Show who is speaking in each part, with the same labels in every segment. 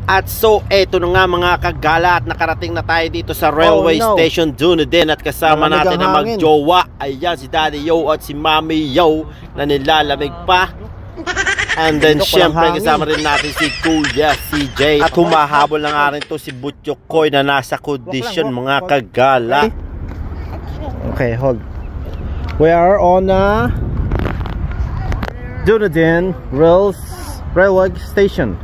Speaker 1: At so, eto na nga mga kagala at nakarating na tayo dito sa railway station Dunedin at kasama natin na magjowa. Ayan, si Daddy Yo at si Mommy Yo na nilalamig pa. And then syempre kasama rin natin si Kuya CJ. At humahabol na nga rin to si Butchok Koy na nasa condition mga kagala. Okay, hold. We are on Dunedin railway station.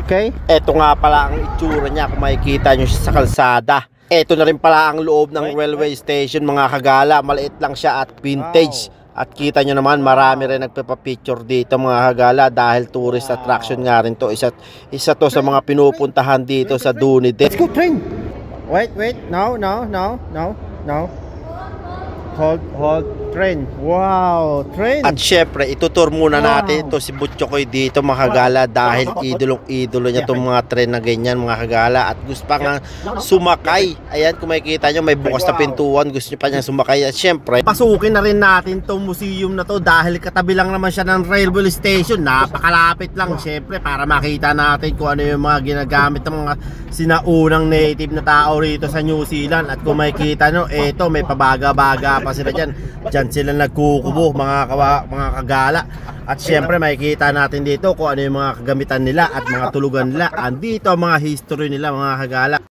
Speaker 1: Okay? Ito nga pala ang itsura niya kung makikita nyo siya sa kalsada. Ito na rin pala ang loob ng railway station mga kagala. Maliit lang siya at vintage. At kita nyo naman marami rin nagpapapicture dito mga kagala dahil tourist attraction nga rin to. Isa to sa mga pinupuntahan dito sa Dunedin. Let's go train! Wait, no. Hold, train. Wow, train. At syempre, itutur muna natin ito si Butchokoy dito mga kagala dahil idolo niya itong mga train na ganyan mga kagala. At gusto pa nga sumakay. Ayan, kung makikita nyo may bukas na pintuan, gusto nyo pa niya sumakay. At syempre, pasukin na rin natin itong museum na to dahil katabi lang naman siya ng railway station. Napakalapit lang syempre para makita natin kung ano yung mga ginagamit ng mga sinaunang native na tao rito sa New Zealand. At kung makikita nyo, eto may pabaga-baga pa sila dyan. Diyan sila nagkukubo mga kagala. At syempre makikita natin dito kung ano yung mga kagamitan nila at mga tulugan nila. Andito ang mga history nila mga kagala.